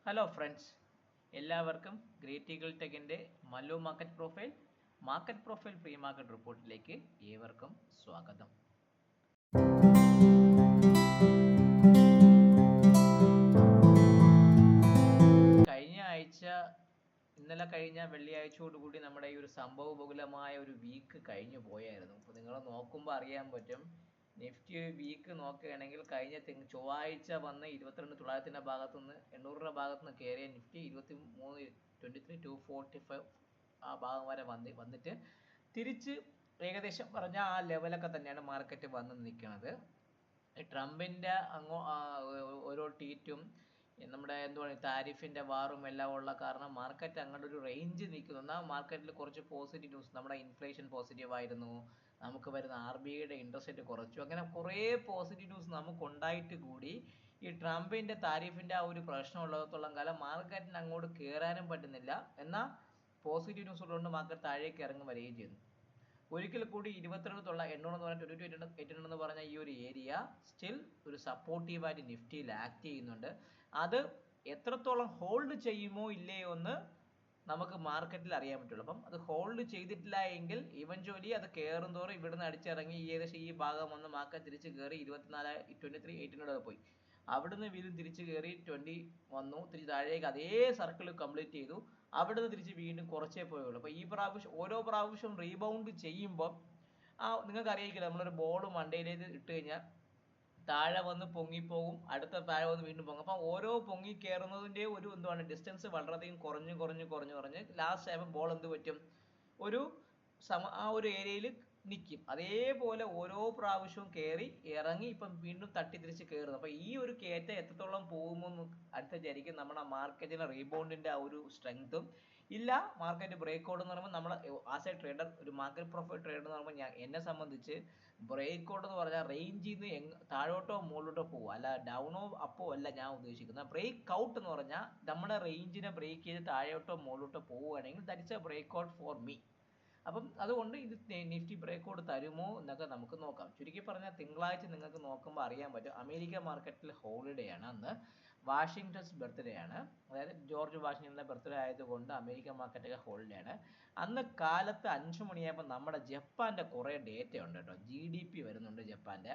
Hello friends, എല്ലാവർക്കും great eagle ടെക്കിൻ്റെ Mallu market profile pre market റിപ്പോർട്ടിലേക്ക് ഏവർക്കും സ്വാഗതം. ഇന്നലെ കഴിഞ്ഞ വെള്ളിയാഴ്ചയോടുകൂടി നമ്മുടെ ഈ ഒരു സംഭവബഹുലമായ ഒരു വീക്ക് കഴിഞ്ഞു പോയായിരുന്നു. അപ്പോൾ നിങ്ങൾ നോക്കുമ്പോൾ അറിയാൻ പറ്റും, നിഫ്റ്റി വീക്ക് നോക്കുകയാണെങ്കിൽ കഴിഞ്ഞ ചൊവ്വാഴ്ച വന്ന് 22,900 ഭാഗത്തുനിന്ന് 800 ഭാഗത്തുനിന്ന് കയറിയ നിഫ്റ്റി 23,245 ആ ഭാഗം വരെ വന്നിട്ട് തിരിച്ച് ഏകദേശം പറഞ്ഞ ആ ലെവലൊക്കെ തന്നെയാണ് മാർക്കറ്റ് വന്ന് നിൽക്കുന്നത്. ട്രംപിൻ്റെ ഓരോ ട്വീറ്റും നമ്മുടെ എന്തുവാണ് താരിഫിൻ്റെ വാറും എല്ലാം ഉള്ള കാരണം മാർക്കറ്റ് അങ്ങോട്ട് ഒരു റേഞ്ച് നിൽക്കുന്നു. എന്നാൽ മാർക്കറ്റിൽ കുറച്ച് പോസിറ്റീവ് ന്യൂസ്, നമ്മുടെ ഇൻഫ്ലേഷൻ പോസിറ്റീവ് ആയിരുന്നു, നമുക്ക് വരുന്ന RBIയുടെ ഇൻട്രസ്റ്റ് റേറ്റ് കുറച്ചു, അങ്ങനെ കുറേ പോസിറ്റീവ് ന്യൂസ് നമുക്ക് ഉണ്ടായിട്ട് കൂടി ഈ ട്രംപിൻ്റെ താരിഫിൻ്റെ ആ ഒരു പ്രശ്നം ഉള്ളത്തോളം കാലം മാർക്കറ്റിന് അങ്ങോട്ട് കയറാനും പറ്റുന്നില്ല. എന്നാൽ പോസിറ്റീവ് ന്യൂസ് ഉള്ളതുകൊണ്ട് മാർക്കറ്റ് താഴേക്ക് ഇറങ്ങി വരികയും ചെയ്യുന്നു. ഒരിക്കൽ കൂടി 22,800 എന്ന് പറഞ്ഞ ഈ ഒരു ഏരിയ സ്റ്റിൽ ഒരു സപ്പോർട്ടീവായിട്ട് നിഫ്റ്റിയിൽ ആക്ട് ചെയ്യുന്നുണ്ട്. അത് എത്രത്തോളം ഹോൾഡ് ചെയ്യുമോ ഇല്ലയോ എന്ന് നമുക്ക് മാർക്കറ്റിൽ അറിയാൻ പറ്റുള്ളൂ. അപ്പം അത് ഹോൾഡ് ചെയ്തിട്ടില്ല എങ്കിൽ ഇവഞ്ച്വലി അത് കയറും തോറും ഇവിടുന്ന് അടിച്ചിറങ്ങി ഏകദേശം ഈ ഭാഗം വന്ന് മാർക്കറ്റ് തിരിച്ച് കയറി 23,800 പോയി. അവിടുന്ന് വീണ്ടും തിരിച്ച് കയറി 20 വന്നു, തിരിച്ച് താഴേക്ക് അതേ സർക്കിൾ കംപ്ലീറ്റ് ചെയ്തു. അവിടുന്ന് തിരിച്ച് വീണ്ടും കുറച്ചേ പോയുള്ളൂ. അപ്പോൾ ഈ പ്രാവശ്യം ഓരോ പ്രാവശ്യം റീബൗണ്ട് ചെയ്യുമ്പോൾ നിങ്ങൾക്ക് അറിയിക്കില്ല, നമ്മളൊരു ബോൾ മണ്ടയിലേക്ക് ഇട്ട് കഴിഞ്ഞാൽ താഴെ വന്ന് പൊങ്ങിപ്പോകും, അടുത്ത താഴെ വന്ന് വീണ്ടും പൊങ്ങും. അപ്പം ഓരോ പൊങ്ങി കയറുന്നതിൻ്റെ ഒരു എന്താണ് ഡിസ്റ്റൻസ് വളരെയധികം കുറഞ്ഞ് ലാസ്റ്റ് ആയപ്പോൾ ബോൾ എന്ത് പറ്റും, ആ ഒരു ഏരിയയിൽ നിൽക്കും. അതേപോലെ ഓരോ പ്രാവശ്യവും കയറി ഇറങ്ങി ഇപ്പം വീണ്ടും തട്ടി തിരിച്ച് കയറുന്നു. അപ്പം ഈ ഒരു കയറ്റം എത്രത്തോളം പോകുമെന്ന് അനുസരിച്ചായിരിക്കും നമ്മുടെ മാർക്കറ്റിലെ റീബൗണ്ടിൻ്റെ ആ ഒരു സ്ട്രെങ്ത്തും. ഇല്ല മാർക്കറ്റ് ബ്രേക്ക് ഔട്ട് എന്ന് പറയുമ്പോൾ നമ്മൾ ആസ് എ ട്രേഡർ, ഒരു മാർക്കറ്റ് പ്രൊഫൈൽ ട്രേഡർ എന്ന് പറയുമ്പോൾ എന്നെ സംബന്ധിച്ച് ബ്രേക്ക് ഔട്ട് എന്ന് പറഞ്ഞാൽ റേഞ്ചിൽ നിന്ന് താഴോട്ടോ മുകളിലോട്ടോ പോകും, അല്ല ഡൗണോ അപ്പോ അല്ല ഞാൻ ഉദ്ദേശിക്കുന്നത്. ബ്രേക്ക് ഔട്ട് എന്ന് പറഞ്ഞാൽ നമ്മുടെ റേഞ്ചിനെ ബ്രേക്ക് ചെയ്ത് താഴോട്ടോ മുകളിലോട്ടോ പോവുകയാണെങ്കിൽ that's a break out for me. അപ്പം അതുകൊണ്ട് ഇത് നിഫ്റ്റി ബ്രേക്ക് ഔട്ട് തരുമോ എന്നൊക്കെ നമുക്ക് നോക്കാം. ചുരുക്കി പറഞ്ഞാൽ തിങ്കളാഴ്ച നിങ്ങൾക്ക് നോക്കുമ്പോൾ അറിയാൻ പറ്റും, അമേരിക്ക മാർക്കറ്റിൽ ഹോളിഡേ ആണ്. അന്ന് വാഷിങ്ടൺസ് ബർത്ത്ഡേ ആണ്, അതായത് ജോർജ് വാഷിങ്ടന്റെ ബർത്ത്ഡേ ആയതുകൊണ്ട് അമേരിക്കൻ മാർക്കറ്റൊക്കെ ഹോളിഡേ ആണ്. അന്ന് കാലത്ത് 5 മണിയായപ്പോൾ നമ്മുടെ ജപ്പാന്റെ കുറേ ഡേറ്റ ഉണ്ട് കേട്ടോ. GDP വരുന്നുണ്ട് ജപ്പാന്റെ.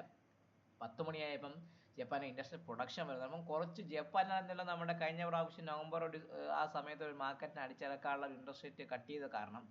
10 മണിയായപ്പം ജപ്പാന്റെ ഇൻഡസ്ട്രിയൽ പ്രൊഡക്ഷൻ വരുന്നത്. അപ്പം കുറച്ച് ജപ്പാനാണെന്നുള്ള നമ്മുടെ കഴിഞ്ഞ പ്രാവശ്യം നവംബർ ആ സമയത്ത് ഒരു മാർക്കറ്റിനെ അടിച്ചിറക്കാനുള്ള ഇൻട്രസ്റ്റ് റേറ്റ് കട്ട് ചെയ്ത കാരണം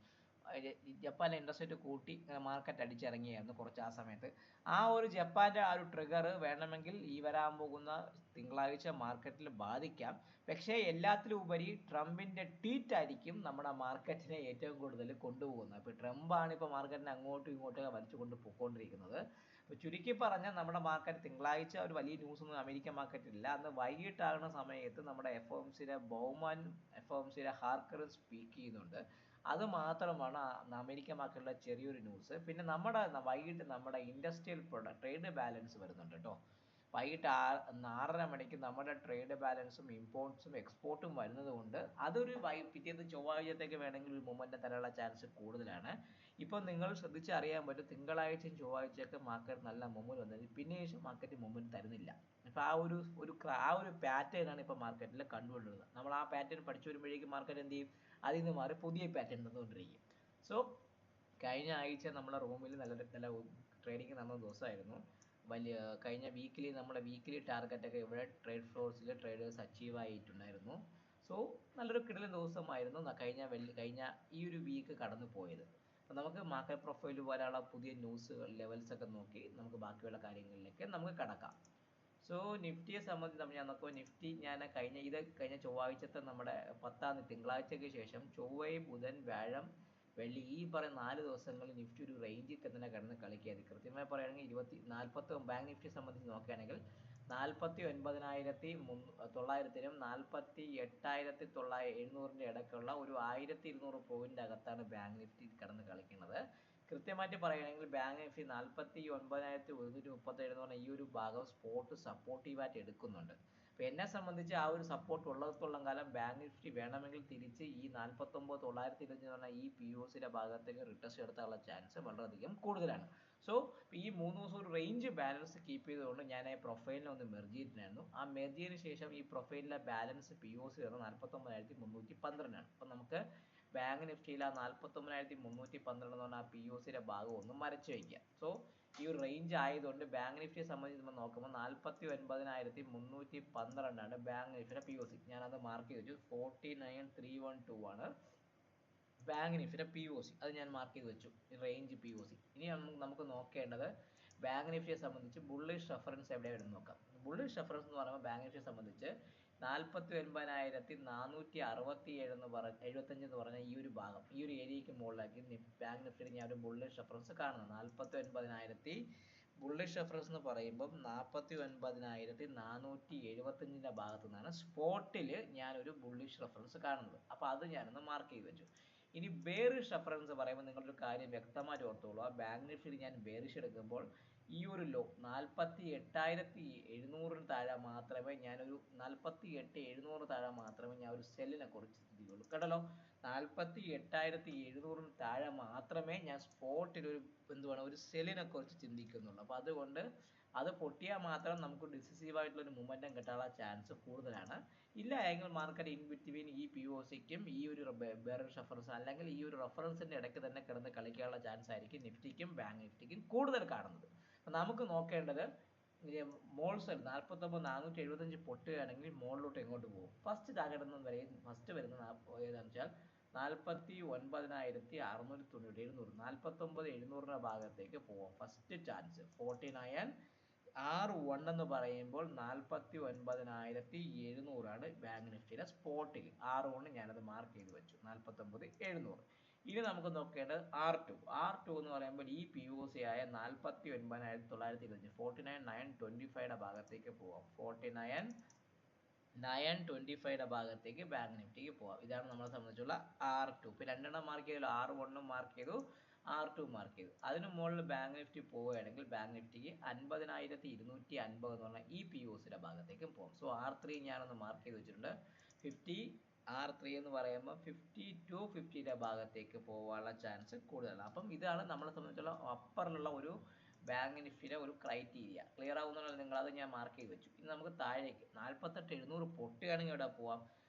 ജപ്പാന്റെ ഇൻട്രസ്റ്റ് റേറ്റ് കൂട്ടി മാർക്കറ്റ് അടിച്ചിറങ്ങിയായിരുന്നു കുറച്ച് ആ സമയത്ത്. ആ ഒരു ജപ്പാന്റെ ആ ഒരു ട്രിഗർ വേണമെങ്കിൽ ഈ വരാൻ പോകുന്ന തിങ്കളാഴ്ച മാർക്കറ്റിൽ ബാധിക്കാം. പക്ഷേ എല്ലാത്തിലും ഉപരി ട്രംപിന്റെ ട്വീറ്റ് ആയിരിക്കും നമ്മുടെ മാർക്കറ്റിനെ ഏറ്റവും കൂടുതൽ കൊണ്ടുപോകുന്നത്. അപ്പോൾ ട്രംപാണ് ഇപ്പോൾ മാർക്കറ്റിനെ അങ്ങോട്ടും ഇങ്ങോട്ടും വലിച്ചു കൊണ്ട് പോയിക്കൊണ്ടിരിക്കുന്നത്. അപ്പോൾ ചുരുക്കി പറഞ്ഞാൽ നമ്മുടെ മാർക്കറ്റ് തിങ്കളാഴ്ച ഒരു വലിയ ന്യൂസ് ഒന്നും അമേരിക്കൻ മാർക്കറ്റിലില്ല. അന്ന് വൈകിട്ടാകുന്ന സമയത്ത് നമ്മുടെ FOMCയുടെ ബൗമാൻ FOMCയുടെ ഹാർക്കർ സ്പീക്ക് ചെയ്യുന്നുണ്ട്. അത് മാത്രമാണ് അമേരിക്കൻ മാർക്കറ്റിലെ ചെറിയൊരു ന്യൂസ്. പിന്നെ വൈകിട്ട് നമ്മുടെ ഇൻഡസ്ട്രിയൽ ട്രേഡ് ബാലൻസ് വരുന്നുണ്ട് കേട്ടോ. വൈകിട്ട് 6:30 മണിക്ക് നമ്മുടെ ട്രേഡ് ബാലൻസും ഇമ്പോർട്ട്സും എക്സ്പോർട്ടും വരുന്നത് കൊണ്ട് അതൊരു പിറ്റേന്ന് ചൊവ്വാഴ്ചത്തേക്ക് വേണമെങ്കിൽ ഒരു മൊമെന്റ് തരാനുള്ള ചാൻസ് കൂടുതലാണ്. ഇപ്പം നിങ്ങൾ ശ്രദ്ധിച്ചറിയാൻ പറ്റും, തിങ്കളാഴ്ചയും ചൊവ്വാഴ്ചയൊക്കെ മാർക്കറ്റ് നല്ല മൊമെന്റ് വന്നത്, പിന്നെ ശേഷം മാർക്കറ്റ് മൊമെന്റ് തരുന്നില്ല. അപ്പം ആ ഒരു പാറ്റേൺ ആണ് ഇപ്പം മാർക്കറ്റിൽ കണ്ടുകൊണ്ടിരുന്നത്. നമ്മൾ ആ പാറ്റേൺ പഠിച്ചു വരുമ്പോഴേക്കും മാർക്കറ്റ് എന്ത് ചെയ്യും, അതിൽ നിന്ന് മാറി പുതിയ പാറ്റേൺ തന്നുകൊണ്ടിരിക്കും. സോ കഴിഞ്ഞ ആഴ്ച നമ്മളെ റൂമിൽ നല്ല ട്രേഡിങ് നടന്ന ദിവസമായിരുന്നു. കഴിഞ്ഞ നമ്മുടെ വീക്കിലി ടാർഗറ്റൊക്കെ ഇവിടെ ട്രേഡ് ഫ്ലോർസിൽ ട്രേഡേഴ്സ് അച്ചീവ് ആയിട്ടുണ്ടായിരുന്നു. സോ നല്ലൊരു കിടിലൻ ദിവസമായിരുന്നു കഴിഞ്ഞ ഈ ഒരു വീക്ക് കടന്നു പോയത്. അപ്പം നമുക്ക് മാർക്കറ്റ് പ്രൊഫൈൽ പോലെയുള്ള പുതിയ ന്യൂസ് ലെവൽസ് ഒക്കെ നോക്കി നമുക്ക് ബാക്കിയുള്ള കാര്യങ്ങളിലേക്ക് നമുക്ക് കടക്കാം. സോ നിഫ്റ്റിയെ സംബന്ധിച്ച് ഞാൻ നോക്കുമ്പോൾ നിഫ്റ്റി കഴിഞ്ഞ ചൊവ്വാഴ്ചത്തെ നമ്മുടെ 10-ാം തീയതി തിങ്കളാഴ്ചയ്ക്ക് ശേഷം ചൊവ്വയും ബുധൻ വ്യാഴം വെള്ളി ഈ പറയുന്ന 4 ദിവസങ്ങളിൽ നിഫ്റ്റി ഒരു റേഞ്ചിൽ തന്നെ കിടന്ന് കളിക്കുകയായിരുന്നു. കൃത്യമായി പറയുകയാണെങ്കിൽ ബാങ്ക് നിഫ്റ്റിയെ സംബന്ധിച്ച് നോക്കുകയാണെങ്കിൽ 49,900-നും 48,700 ഇടയ്ക്കുള്ള ഒരു 1,200 പോയിന്റ് അകത്താണ് ബാങ്ക് നിഫ്റ്റി കിടന്ന് കളിക്കുന്നത്. കൃത്യമായിട്ട് പറയുകയാണെങ്കിൽ ബാങ്ക് നിഫ്റ്റി 49,137 എന്ന് പറഞ്ഞാൽ ഈ ഒരു ഭാഗം സ്പോട്ട് സപ്പോർട്ടീവായിട്ട് എടുക്കുന്നുണ്ട്. അപ്പോൾ എന്നെ സംബന്ധിച്ച് ആ ഒരു സപ്പോർട്ട് ഉള്ളിടത്തോളം കാലം ബാങ്ക് നിഫ്റ്റി വേണമെങ്കിൽ തിരിച്ച് ഈ 49,925 എന്ന് പറഞ്ഞാൽ ഈ POCയുടെ ഭാഗത്തേക്ക് റിട്ടസ്റ്റ് എടുത്താനുള്ള ചാൻസ് വളരെയധികം കൂടുതലാണ്. സോ ഈ 3 ദിവസം ഒരു റേഞ്ച് ബാലൻസ് കീപ്പ് ചെയ്തുകൊണ്ട് ഞാൻ ആ പ്രൊഫൈലിനെ ഒന്ന് മെർജ് ചെയ്തിട്ടുണ്ടായിരുന്നു. ആ മെർജ് ചെയ്തതിന് ശേഷം ഈ പ്രൊഫൈലിലെ ബാലൻസ് POC വരുന്നത് 49,312 ആണ്. അപ്പം നമുക്ക് ബാങ്ക് നിഫ്റ്റിയിൽ ആ 49,312 എന്ന് പറഞ്ഞാൽ ആ POCയുടെ ഭാഗം ഒന്ന് മരച്ച് വയ്ക്കുക. സോ ഈ ഒരു റേഞ്ച് ആയതുകൊണ്ട് ബാങ്ക് നിഫ്റ്റിയെ സംബന്ധിച്ച് നമ്മൾ നോക്കുമ്പോൾ 49,312 ആണ് ബാങ്ക് നിഫ്റ്റിയുടെ POC. ഞാനത് മാർക്ക് ചെയ്ത് വെച്ചു. 49,312 ആണ് ബാങ്ക് നിഫ്റ്റിയുടെ POC. അത് ഞാൻ മാർക്ക് ചെയ്ത് വെച്ചു, റേഞ്ച് POC. ഇനി നമുക്ക് നോക്കേണ്ടത് ബാങ്ക് നിഫ്റ്റിയെ സംബന്ധിച്ച് ബുള്ളിഷ് റെഫറൻസ് എവിടെയാണ് വരുന്നത് നോക്കാം. ബുള്ളിഷ് റെഫറൻസ് എന്ന് പറയുമ്പോൾ ബാങ്ക് നിഫ്റ്റിയെ സംബന്ധിച്ച് 49,467 എന്ന് 75 എന്ന് പറഞ്ഞ ഈ ഒരു ഭാഗം, ഈ ഒരു ഏരിയയ്ക്ക് മുകളിലാക്കി ബാങ്ക് നിഫ്റ്റിയിൽ ഞാൻ ഒരു ബുള്ളിഷ് റെഫറൻസ് കാണുന്നത്. 49,000 ബുള്ളിഷ് റെഫറൻസ് എന്ന് പറയുമ്പോൾ 49,475 ഭാഗത്തു നിന്നാണ് സ്പോട്ടിൽ ഞാനൊരു ബുള്ളിഷ് റെഫറൻസ് കാണുന്നത്. അപ്പോൾ അത് ഞാനൊന്ന് മാർക്ക് ചെയ്ത് വെച്ചു. ഇനി ബെയറിഷ് റെഫറൻസ് പറയുമ്പോൾ നിങ്ങളൊരു കാര്യം വ്യക്തമായിട്ട് ഓർത്തോളൂ. ആ ബാങ്ക് നിഫ്റ്റിയിൽ ഞാൻ ബെയറിഷ് എടുക്കുമ്പോൾ ഈ ഒരു ലോ 48,700 താഴെ മാത്രമേ ഞാനൊരു 48,700 താഴെ മാത്രമേ ഞാൻ ഒരു സെല്ലിനെ കുറിച്ച് ചിന്തിക്കുള്ളൂ. കേട്ടല്ലോ, 48,700 താഴെ മാത്രമേ ഞാൻ സ്പോട്ടിൽ ഒരു ഒരു സെല്ലിനെ കുറിച്ച് ചിന്തിക്കുന്നുള്ളൂ. അപ്പോൾ അതുകൊണ്ട് അത് പൊട്ടിയാൽ മാത്രം നമുക്ക് ഡിസിസീവ് ആയിട്ടുള്ള ഒരു മൊമെന്റം കിട്ടാനുള്ള ചാൻസ് കൂടുതലാണ്. ഇല്ല എങ്കിൽ മാർക്കറ്റ് ഇൻ ബിറ്റ്വീൻ ഈ POCക്കും ഈ ഒരു ബെയറിഷ് റെഫറൻസ് അല്ലെങ്കിൽ ഈ ഒരു റെഫറൻസിന്റെ ഇടയ്ക്ക് തന്നെ കിടന്ന് കളിക്കാനുള്ള ചാൻസ് ആയിരിക്കും നിഫ്റ്റിക്കും ബാങ്ക് നിഫ്റ്റിക്കും കൂടുതൽ കാണുന്നത്. നമുക്ക് നോക്കേണ്ടത് മോൾസൽ 49,475 പൊട്ടുകയാണെങ്കിൽ മോളിലോട്ട് എങ്ങോട്ട് പോകും? ഫസ്റ്റ് ടാർഗറ്റ് എന്ന് പറയുന്നത് ഫസ്റ്റ് വരുന്നത് ഏതാണെന്ന് വെച്ചാൽ 49,697 49,700 ഭാഗത്തേക്ക് പോവാം. ഫസ്റ്റ് ചാൻസ് 49,601 എന്ന് പറയുമ്പോൾ 49,700 ആണ് ബാങ്ക് നിഫ്റ്റിയുടെ സ്പോട്ടിൽ. 61 ഞാനത് മാർക്ക് ചെയ്ത് വെച്ചു, 49,700. ഇനി നമുക്ക് നോക്കേണ്ടത് R2 എന്ന് പറയുമ്പോൾ ഈ POC ആയ 49,925 49,925 ഭാഗത്തേക്ക് പോവാം. 49,925 ഭാഗത്തേക്ക് ബാങ്ക് നിഫ്റ്റിക്ക് പോവാം. ഇതാണ് നമ്മളെ സംബന്ധിച്ചുള്ള R2. ഇപ്പൊ രണ്ടെണ്ണം മാർക്ക് ചെയ്തല്ലോ, R1 മാർക്ക് ചെയ്തു, R2 മാർക്ക് ചെയ്തു. അതിന് മുകളിൽ ബാങ്ക് നിഫ്റ്റി പോവുകയാണെങ്കിൽ ബാങ്ക് നിഫ്റ്റിക്ക് 50,250 എന്ന് പറഞ്ഞാൽ ഈ POCയുടെ ഭാഗത്തേക്കും പോകും. സോ R3 ഞാനൊന്ന് മാർക്ക് ചെയ്ത് വെച്ചിട്ടുണ്ട്. R3 എന്ന് പറയുമ്പോൾ 50 to 50യുടെ ഭാഗത്തേക്ക് പോകാനുള്ള ചാൻസ് കൂടുതലാണ്. അപ്പം ഇതാണ് നമ്മളെ സംബന്ധിച്ചുള്ള അപ്പറിലുള്ള ഒരു ബാങ്ക് നിഫ്റ്റിയുടെ ഒരു ക്രൈറ്റീരിയ. ക്ലിയർ ആവുന്നുണ്ടല്ലോ നിങ്ങൾ? അത് ഞാൻ മാർക്ക് ചെയ്ത് വെച്ചു. ഇനി നമുക്ക് താഴേക്ക് 48,700 പൊട്ടുകയാണെങ്കിൽ എവിടെ പോവാം?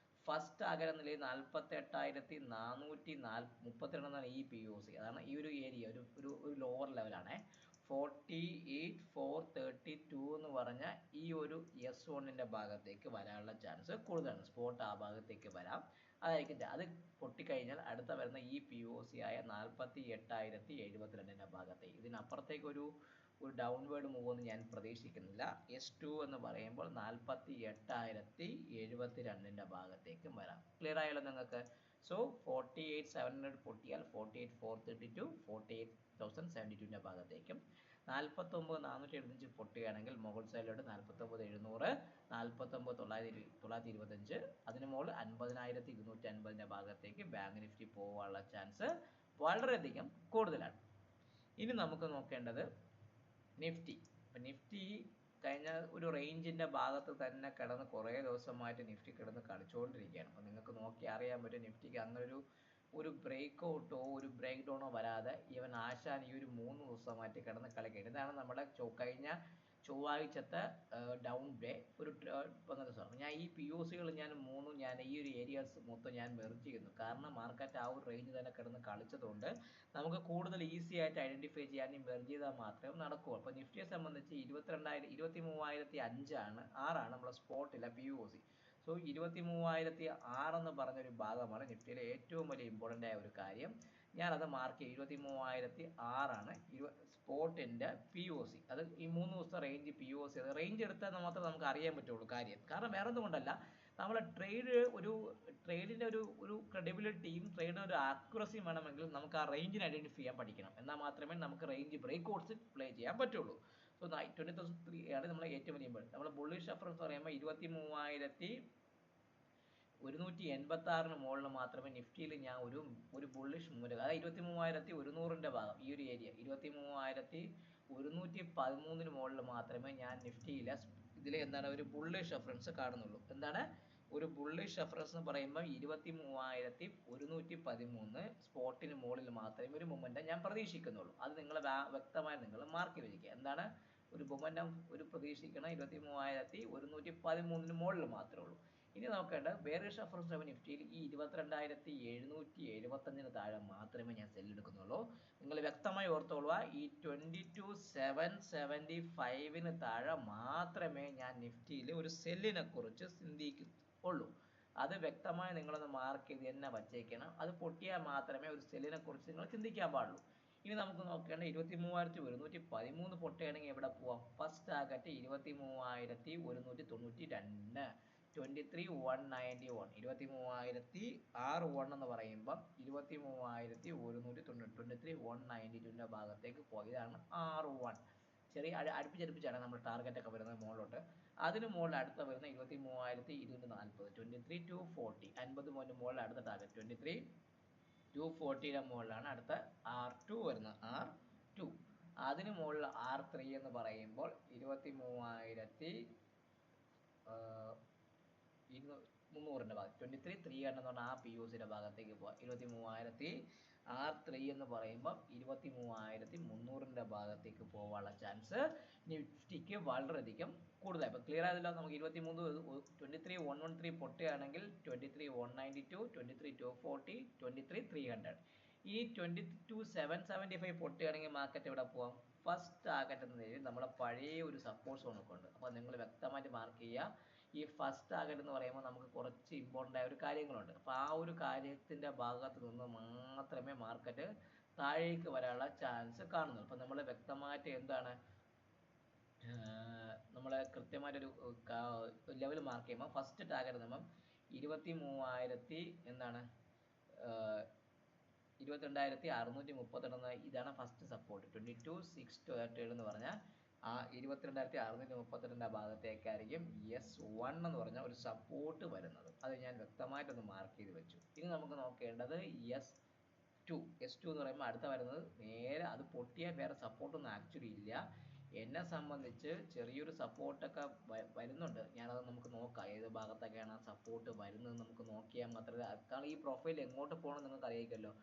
ഫസ്റ്റ് ടാർഗറ്റ് എന്ന നിലയിൽ 48,432 എന്നാണ് ഈ POC. അതാണ് ഈ ഒരു ഏരിയ, ഒരു ലോവർ ലെവലാണ്. 48,432 എന്ന് പറഞ്ഞ ഈ ഒരു S1ന്റെ ഭാഗത്തേക്ക് വരാനുള്ള ചാൻസ് കൂടുതലാണ്. സ്പോട്ട് ആ ഭാഗത്തേക്ക് വരാം. അതായിരിക്കും അത് പൊട്ടിക്കഴിഞ്ഞാൽ അടുത്ത വരുന്ന ഈ POC ആയ 48,072ന്റെ ഭാഗത്തേക്ക്. ഇതിനപ്പുറത്തേക്ക് ഒരു ഡൗൺവേർഡ് മൂവ് ഒന്നും ഞാൻ പ്രതീക്ഷിക്കുന്നില്ല. S2 എന്ന് പറയുമ്പോൾ 48,072ന്റെ ഭാഗത്തേക്കും വരാം. ക്ലിയർ ആയല്ലോ നിങ്ങൾക്ക്? സോ 48,700 പൊട്ടിയാൽ 48,432 48,072ന്റെ ഭാഗത്തേക്കും, 49,475 പൊട്ടുകയാണെങ്കിൽ മുകൾ സൈഡിലോട്ട് 49,700 49,925 അതിന് മുകളിൽ 50,250ന്റെ ഭാഗത്തേക്ക് ബാങ്ക് നിഫ്റ്റി പോകാനുള്ള ചാൻസ് വളരെയധികം കൂടുതലാണ്. ഇനി നമുക്ക് നോക്കേണ്ടത് നിഫ്റ്റി. നിഫ്റ്റി കഴിഞ്ഞ ഒരു റേഞ്ചിന്റെ ഭാഗത്ത് തന്നെ കിടന്ന് കുറേ ദിവസമായിട്ട് നിഫ്റ്റി കിടന്ന് കളിച്ചുകൊണ്ടിരിക്കുകയാണ്. അപ്പോൾ നിങ്ങൾക്ക് നോക്കി അറിയാൻ പറ്റും നിഫ്റ്റിക്ക് അങ്ങനെ ഒരു ബ്രേക്ക് ഔട്ടോ ഒരു ബ്രേക്ക് ഡൗണോ വരാതെ ഇവൻ ആശാൻ ഈ ഒരു 3 ദിവസമായിട്ട് കിടന്ന് കളിക്കുകയാണ്. ഇതാണ് നമ്മുടെ കഴിഞ്ഞ ചൊവ്വാഴ്ചത്തെ ഡൗൺ ഡേ ഒരു ദിവസം. ഞാൻ ഈ POCകൾ ഞാൻ ഈ ഒരു ഏരിയാസ് മൊത്തം ഞാൻ മെർജ് ചെയ്യുന്നു. കാരണം മാർക്കറ്റ് ആ ഒരു റേഞ്ച് തന്നെ കിടന്ന് കളിച്ചതുകൊണ്ട് നമുക്ക് കൂടുതൽ ഈസി ആയിട്ട് ഐഡന്റിഫൈ ചെയ്യാൻ ഈ മെർജ് ചെയ്താൽ മാത്രമേ നടക്കൂ. അപ്പോൾ നിഫ്റ്റിയെ സംബന്ധിച്ച് 23,005 ആണ് നമ്മുടെ സ്പോട്ടിലെ POC. സോ 23,006 എന്ന് പറഞ്ഞൊരു ഭാഗമാണ് നിഫ്റ്റിയിലെ ഏറ്റവും വലിയ ഇമ്പോർട്ടൻ്റ് ആയ ഒരു കാര്യം. ഞാനത് മാർക്ക് ചെയ്യും. 23,006 ആണ് സ്പോട്ടിന്റെ POC. അത് ഈ 3 ദിവസത്തെ റേഞ്ച് POC. അത് റേഞ്ച് എടുത്താൽ മാത്രമേ നമുക്ക് അറിയാൻ പറ്റുള്ളൂ കാര്യം. കാരണം വേറെ ഒന്നും കൊണ്ടല്ല, നമ്മളെ ട്രേഡിന്റെ ഒരു ക്രെഡിബിലിറ്റിയും ട്രേഡിന്റെ ഒരു ആക്യുറസിയും വേണമെങ്കിൽ നമുക്ക് ആ റേഞ്ചിനെ ഐഡന്റിഫൈ ചെയ്യാൻ പഠിക്കണം. എന്നാൽ മാത്രമേ നമുക്ക് റേഞ്ച് ബ്രേക്ക്ഔട്ട്സ് പ്ലേ ചെയ്യാൻ പറ്റുള്ളൂ. സോ 20,003 ആണ് നമ്മളെ ഏറ്റവും വലിയ ഇമ്പോർട്ടൻറ്റ്. നമ്മളെ ബുള്ളിഷ് റെഫറൻസ് പറയുമ്പോൾ 23,186 മുകളിൽ മാത്രമേ നിഫ്റ്റിയിൽ ഞാൻ ഒരു ബുള്ളിഷ് മൂല്യം, അതായത് 23,100ന്റെ ഭാഗം, ഈ ഒരു ഏരിയ 23,113 മുകളിൽ മാത്രമേ ഞാൻ നിഫ്റ്റിയിലെ ഒരു ബുള്ളിഷ് റെഫറൻസ് കാണുന്നുള്ളൂ. എന്താണ്? ഒരു ബുള്ളിഷ് റെഫറൻസ് എന്ന് പറയുമ്പോൾ 23,113 സ്പോട്ടിന് മുകളിൽ മാത്രമേ ഒരു മൊമെന്റം ഞാൻ പ്രതീക്ഷിക്കുന്നുള്ളൂ. അത് നിങ്ങൾ വ്യക്തമായി നിങ്ങൾ മാർക്ക് ചെയ്ത് വെക്കുക. എന്താണ് ഒരു മൊമെന്റം ഒരു പ്രതീക്ഷിക്കണം 23,113 മുകളിൽ മാത്രമേ ഉള്ളൂ. ഇനി നോക്കേണ്ടത് ബെയറിഷ് റെഫറൻസ് ലെവൽ നിഫ്റ്റിയിൽ ഈ 22,775 താഴെ മാത്രമേ ഞാൻ സെൽ എടുക്കുന്നുള്ളൂ. നിങ്ങൾ വ്യക്തമായി ഓർത്തോളുക, ഈ 22,775 താഴെ മാത്രമേ ഞാൻ നിഫ്റ്റിയിൽ ഒരു സെല്ലിനെ കുറിച്ച് ചിന്തിക്കുള്ളൂ. അത് വ്യക്തമായി നിങ്ങളൊന്ന് മാർക്ക് ചെയ്ത് തന്നെ വച്ചേക്കണം. അത് പൊട്ടിയാൽ മാത്രമേ ഒരു സെല്ലിനെ കുറിച്ച് നിങ്ങൾ ചിന്തിക്കാൻ പാടുള്ളൂ. ഇനി നമുക്ക് നോക്കേണ്ട 23,113 പൊട്ടുകയാണെങ്കിൽ എവിടെ പോവാം? ഫസ്റ്റ് ടാർഗറ്റ് 23,192, 23,191, 23,061 എന്ന് പറയുമ്പോൾ 23,190, 23,192 ഭാഗത്തേക്ക് പോയി. ഇതാണ് R1. ചെറിയ അടുപ്പിച്ചടുപ്പിച്ചാണ് നമ്മൾ ടാർഗറ്റ് ഒക്കെ വരുന്നത് മുകളിലോട്ട്. അതിന് മുകളിൽ അടുത്ത വരുന്ന 23,240, 23,240, 50 പോയിന്റ് മുകളിൽ അടുത്ത ടാർഗറ്റ് 23,240 മുകളിലാണ് അടുത്ത R2 വരുന്നത്. R2 അതിന് മുകളിൽ R3 എന്ന് പറയുമ്പോൾ 23,300 ഭാഗം 23,300 എന്ന് പറഞ്ഞാൽ ആ POCയുടെ ഭാഗത്തേക്ക് പോവാം. 23,000 R3 എന്ന് പറയുമ്പോൾ 23,300 ഭാഗത്തേക്ക് പോകാനുള്ള ചാൻസ് നിഫ്റ്റിക്ക് വളരെയധികം കൂടുതലായി. ഇപ്പൊ ക്ലിയർ ആയതല്ലോ. നമുക്ക് 23,113 പൊട്ടുകയാണെങ്കിൽ 23,192, 23,240, 23,300. ഈ 22,775 പൊട്ടുകയാണെങ്കിൽ മാർക്കറ്റ് എവിടെ പോവാം? ഫസ്റ്റ് ടാർഗറ്റ് എന്ന നിലയിൽ നമ്മളെ പഴയ ഒരു സപ്പോർട്ട് സോൺ ഒക്കെ ഉണ്ട്. അപ്പോൾ നിങ്ങൾ വ്യക്തമായിട്ട് മാർക്ക് ചെയ്യുക. ഈ ഫസ്റ്റ് ടാർഗറ്റ് എന്ന് പറയുമ്പോൾ നമുക്ക് കുറച്ച് ഇമ്പോർട്ടൻ്റ് ആയ ഒരു കാര്യങ്ങളുണ്ട്. അപ്പോൾ ആ ഒരു കാര്യത്തിന്റെ ഭാഗത്ത് നിന്ന് മാത്രമേ മാർക്കറ്റ് താഴേക്ക് വരാനുള്ള ചാൻസ് കാണുന്നുള്ളൂ. അപ്പോൾ നമ്മൾ വ്യക്തമായിട്ട് എന്താണ് നമ്മളെ കൃത്യമായിട്ടൊരു ലെവൽ മാർക്ക് ചെയ്യുമ്പോൾ ഫസ്റ്റ് ടാർഗറ്റ് നമ്മൾ 23,000 എന്താണ് 22,638 ഇതാണ് ഫസ്റ്റ് സപ്പോർട്ട്. 22,627 എന്ന് പറഞ്ഞാൽ ആ 22,638 ഭാഗത്തേക്കായിരിക്കും S1 എന്ന് പറഞ്ഞ ഒരു സപ്പോർട്ട് വരുന്നത്. അത് ഞാൻ വ്യക്തമായിട്ടൊന്ന് മാർക്ക് ചെയ്ത് വെച്ചു. ഇനി നമുക്ക് നോക്കേണ്ടത് S2 എന്ന് പറയുമ്പോൾ അടുത്ത വരുന്നത് നേരെ അത് പൊട്ടിയാൽ വേറെ സപ്പോർട്ടൊന്നും ആക്ച്വലി ഇല്ല. എന്നെ സംബന്ധിച്ച് ചെറിയൊരു സപ്പോർട്ടൊക്കെ വരുന്നുണ്ട്. ഞാനത് നമുക്ക് നോക്കാം ഏത് ഭാഗത്തൊക്കെയാണ് ആ സപ്പോർട്ട് വരുന്നത് നമുക്ക് നോക്കിയാൽ മാത്രമേ. കാരണം ഈ പ്രൊഫൈൽ എങ്ങോട്ട് പോകണം നിങ്ങൾക്ക് അറിയിക്കല്ലോ.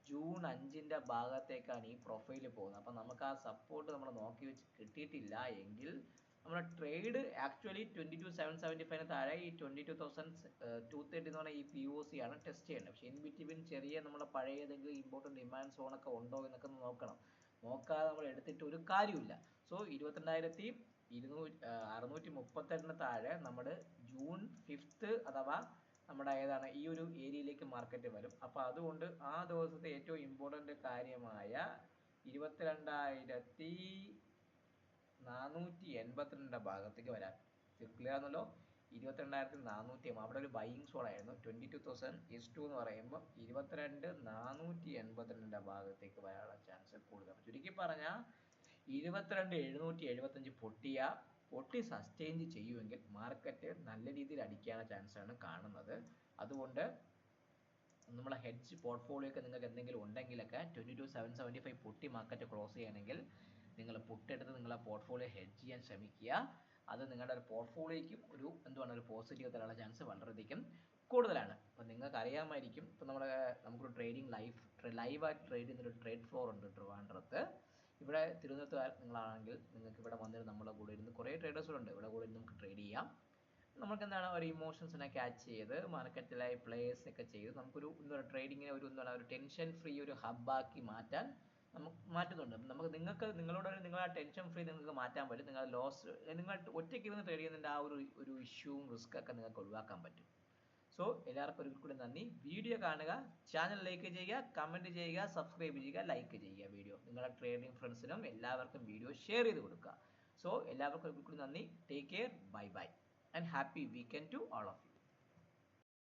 ജൂൺ 5 ഭാഗത്തേക്കാണ് ഈ പ്രൊഫൈൽ പോകുന്നത്. അപ്പം നമുക്ക് ആ സപ്പോർട്ട് നമ്മൾ നോക്കി വെച്ച് കിട്ടിയിട്ടില്ല എങ്കിൽ നമ്മുടെ ട്രേഡ് ആക്ച്വലി 22,775 താഴെ ഈ 22,230 എന്ന് പറഞ്ഞാൽ ഈ POC ആണ് ടെസ്റ്റ് ചെയ്യേണ്ടത്. പക്ഷേ ഇൻ ബിറ്റ്വീൻ ചെറിയ നമ്മുടെ പഴയ ഏതെങ്കിലും ഇമ്പോർട്ടൻറ്റ് ഡിമാൻഡ് സോണൊക്കെ ഉണ്ടോ എന്നൊക്കെ നോക്കണം. നോക്കാതെ നമ്മൾ എടുത്തിട്ട് ഒരു കാര്യമില്ല. സോ 22,638 താഴെ നമ്മുടെ ജൂൺ 5 അഥവാ നമ്മുടെ ഏതാണ് ഈ ഒരു ഏരിയയിലേക്ക് മാർക്കറ്റ് വരും. അപ്പോൾ അതുകൊണ്ട് ആ ദിവസത്തെ ഏറ്റവും ഇമ്പോർട്ടൻ്റ് കാര്യമായ 22,482 ഭാഗത്തേക്ക് വരാൻ ക്ലിയർ ആണല്ലോ. 22,400 അവിടെ ഒരു ബൈയിങ് സോൺ ആയിരുന്നു. 22,000 S2 എന്ന് പറയുമ്പോൾ 22,482 ഭാഗത്തേക്ക് വരാനുള്ള ചാൻസ് കൂടുതലാണ്. ചുരുക്കി പറഞ്ഞാൽ 22,775 പൊട്ടി സസ്റ്റെയിൻ ചെയ്യുമെങ്കിൽ മാർക്കറ്റ് നല്ല രീതിയിൽ അടിക്കാനുള്ള ചാൻസ് ആണ് കാണുന്നത്. അതുകൊണ്ട് നമ്മളെ ഹെഡ്ജ് പോർട്ട്ഫോളിയോ നിങ്ങൾക്ക് എന്തെങ്കിലും ഉണ്ടെങ്കിലൊക്കെ 22,775 പൊട്ടി മാർക്കറ്റ് ക്ലോസ് ചെയ്യണമെങ്കിൽ നിങ്ങൾ പുട്ടെടുത്ത് നിങ്ങളെ പോർട്ട്ഫോളിയോ ഹെഡ്ജ് ചെയ്യാൻ ശ്രമിക്കുക. അത് നിങ്ങളുടെ ഒരു പോർട്ട്ഫോളിയോയ്ക്കും ഒരു ഒരു പോസിറ്റീവ് തരാനുള്ള ചാൻസ് വളരെയധികം കൂടുതലാണ്. അപ്പോൾ നിങ്ങൾക്ക് അറിയാമായിരിക്കും, ഇപ്പോൾ നമുക്കൊരു ട്രേഡിംഗ് ലൈവായിട്ട് ട്രേഡ് ചെയ്യുന്നൊരു ട്രേഡ് ഫ്ലോർ ഉണ്ട് ട്രിവാൻഡ്രത്ത്. ഇവിടെ തിരുവനന്തപുരത്ത് നിങ്ങളാണെങ്കിൽ നിങ്ങൾക്ക് ഇവിടെ വന്നിട്ട് നമ്മളെ കൂടെ ഇരുന്ന് കുറേ ട്രേഡേഴ്സുകളുണ്ട്. ഇവിടെ കൂടെ നമുക്ക് ട്രേഡ് ചെയ്യാം. നമുക്ക് എന്താണ് ഒരു ഇമോഷൻസിനെ ക്യാച്ച് ചെയ്ത് മാർക്കറ്റിലെ പ്ലേയേഴ്സ് ഒക്കെ ചെയ്ത് നമുക്കൊരു ട്രേഡിങ്ങിനെ ഒരു ടെൻഷൻ ഫ്രീ ഒരു ഹബ്ബാക്കി മാറ്റാൻ നമുക്ക് മാറ്റുന്നുണ്ട്. നമുക്ക് നിങ്ങളോട് നിങ്ങൾ ആ ടെൻഷൻ ഫ്രീ നിങ്ങൾക്ക് മാറ്റാൻ പറ്റും. നിങ്ങൾ ഒറ്റയ്ക്ക് ഇരുന്ന് ട്രേഡ് ചെയ്യുന്നതിൻ്റെ ആ ഒരു ഇഷ്യൂവും റിസ്ക് ഒക്കെ നിങ്ങൾക്ക് ഒഴിവാക്കാൻ പറ്റും. സോ എല്ലാവർക്കും ഒരിക്കൽ കൂടി നന്ദി. വീഡിയോ കാണുക, ചാനൽ ലൈക്ക് ചെയ്യുക, കമൻറ്റ് ചെയ്യുക, സബ്സ്ക്രൈബ് ചെയ്യുക, ലൈക്ക് ചെയ്യുക വീഡിയോ. നിങ്ങളുടെ ട്രേഡിംഗ് ഫ്രണ്ട്സിനും എല്ലാവർക്കും വീഡിയോ ഷെയർ ചെയ്ത് കൊടുക്കുക. സോ എല്ലാവർക്കും ഒരിക്കൽ കൂടി നന്ദി. Take care, bye bye, and happy weekend to all of you.